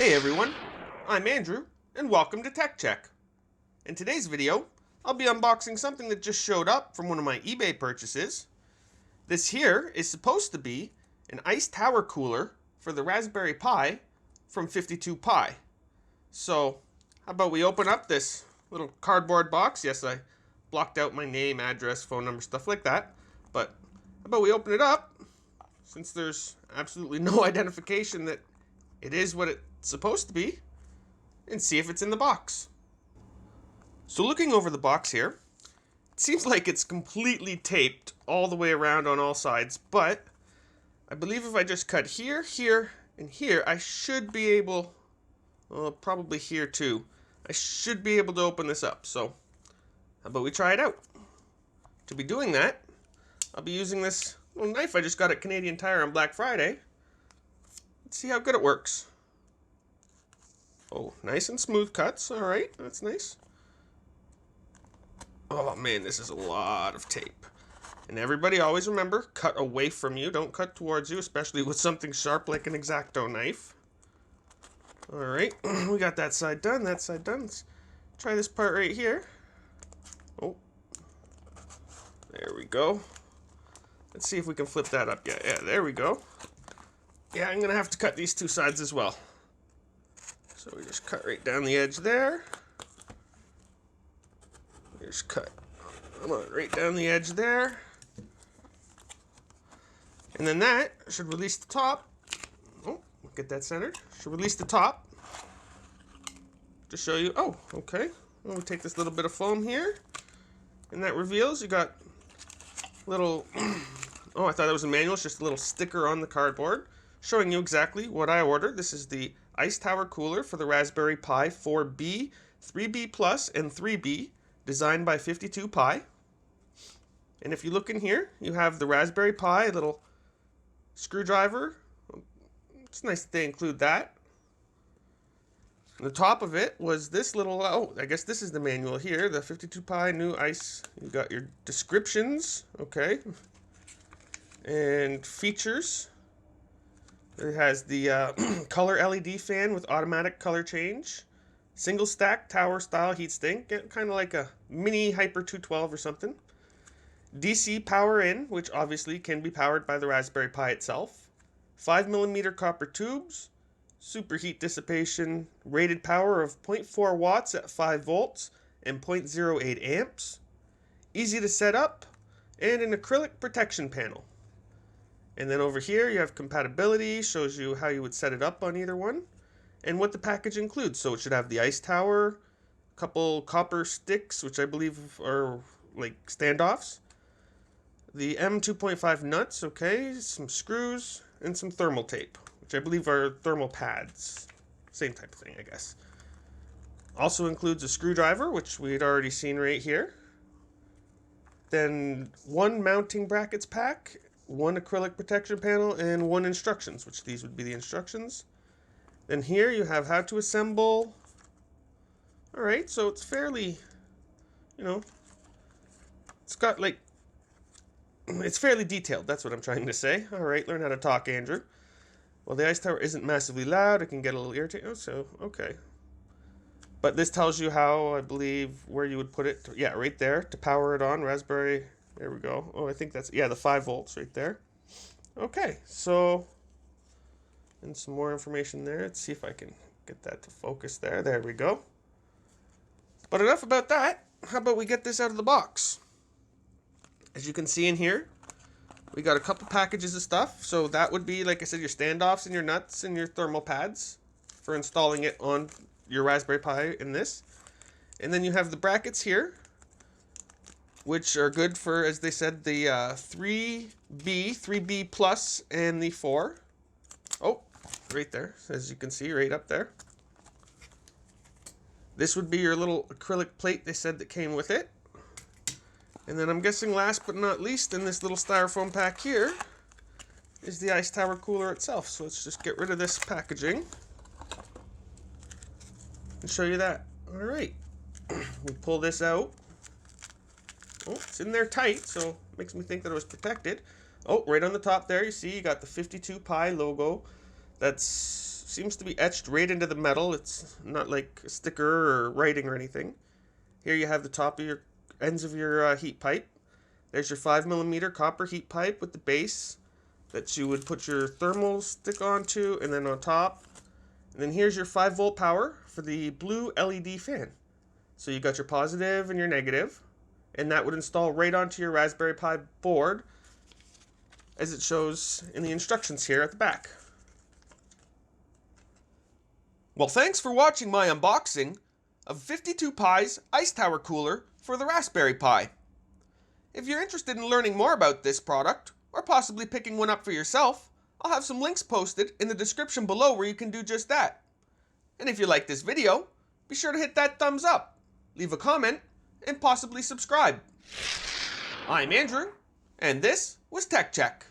Hey everyone, I'm Andrew, and welcome to tekhCHEK. In today's video, I'll be unboxing something that just showed up from one of my eBay purchases. This here is supposed to be an ice tower cooler for the Raspberry Pi from 52Pi. So, how about we open up this little cardboard box? Yes, I blocked out my name, address, phone number, stuff like that. But how about we open it up, since there's absolutely no identification that it is what it's supposed to be, and see if it's in the box. So looking over the box here, it seems like it's completely taped all the way around on all sides, but I believe if I just cut here, here, and here, I should be able, well, probably here too, I should be able to open this up. So how about we try it out? To be doing that, I'll be using this little knife I just got at Canadian Tire on Black Friday. Let's see how good it works. Oh, nice and smooth cuts. All right, that's nice. Oh man, this is a lot of tape. And everybody always remember, cut away from you. Don't cut towards you, especially with something sharp like an X-Acto knife. All right, we got that side done, that side done. Let's try this part right here. Oh, there we go. Let's see if we can flip that up. Yeah, there we go. Yeah, I'm gonna have to cut these two sides as well. So we just cut right down the edge there. We just cut, come on, right down the edge there. And then that should release the top. Oh, get that centered. Should release the top. To show you, oh, okay. Well, we take this little bit of foam here. And that reveals you got little, oh, I thought that was a manual. It's just a little sticker on the cardboard showing you exactly what I ordered. This is the Ice Tower Cooler for the Raspberry Pi 4B, 3B Plus, and 3B, designed by 52Pi. And if you look in here, you have the Raspberry Pi, a little screwdriver. It's nice that they include that. On the top of it was this little, oh, I guess this is the manual here, the 52Pi new ice. You got your descriptions, okay, and features. It has the color LED fan with automatic color change, single stack tower style heatsink, kind of like a mini Hyper 212 or something. DC power in, which obviously can be powered by the Raspberry Pi itself. 5mm copper tubes, superheat dissipation, rated power of 0.4 watts at 5 volts and 0.08 amps. Easy to set up, and an acrylic protection panel. And then over here you have compatibility, shows you how you would set it up on either one, and what the package includes. So it should have the ice tower, a couple copper sticks, which I believe are like standoffs, the M2.5 nuts, okay, some screws, and some thermal tape, which I believe are thermal pads. Same type of thing, I guess. Also includes a screwdriver, which we had already seen right here. Then one mounting brackets pack, one acrylic protection panel, and one instructions, which these would be the instructions. Then here you have how to assemble. Alright, so it's fairly, you know, it's got like, it's fairly detailed, that's what I'm trying to say. Alright, learn how to talk, Andrew. Well, the ice tower isn't massively loud, it can get a little irritating. Oh, so, okay. But this tells you how, I believe, where you would put it. Yeah, right there, to power it on, Raspberry. There we go. Oh, I think that's, yeah, the 5 volts right there. Okay, so, and some more information there. Let's see if I can get that to focus there. There we go. But enough about that. How about we get this out of the box? As you can see in here, we got a couple packages of stuff. So that would be, like I said, your standoffs and your nuts and your thermal pads for installing it on your Raspberry Pi in this. And then you have the brackets here, which are good for, as they said, the 3B Plus, and the 4. Oh, right there, as you can see, right up there. This would be your little acrylic plate they said that came with it. And then I'm guessing last but not least in this little styrofoam pack here is the ice tower cooler itself. So let's just get rid of this packaging and show you that. All right, we pull this out. Oh, it's in there tight, so it makes me think that it was protected. Oh, right on the top there, you see you got the 52Pi logo. That's Seems to be etched right into the metal. It's not like a sticker or writing or anything. Here you have the top of your ends of your heat pipe. There's your 5mm copper heat pipe with the base that you would put your thermal stick onto, and then on top. And then here's your 5-volt power for the blue LED fan. So you got your positive and your negative, and that would install right onto your Raspberry Pi board as it shows in the instructions here at the back. Well, thanks for watching my unboxing of 52Pi's Ice Tower Cooler for the Raspberry Pi. If you're interested in learning more about this product, or possibly picking one up for yourself, I'll have some links posted in the description below where you can do just that. And if you like this video, be sure to hit that thumbs up, leave a comment, and possibly subscribe. I'm Andrew, and this was tekhCHEK.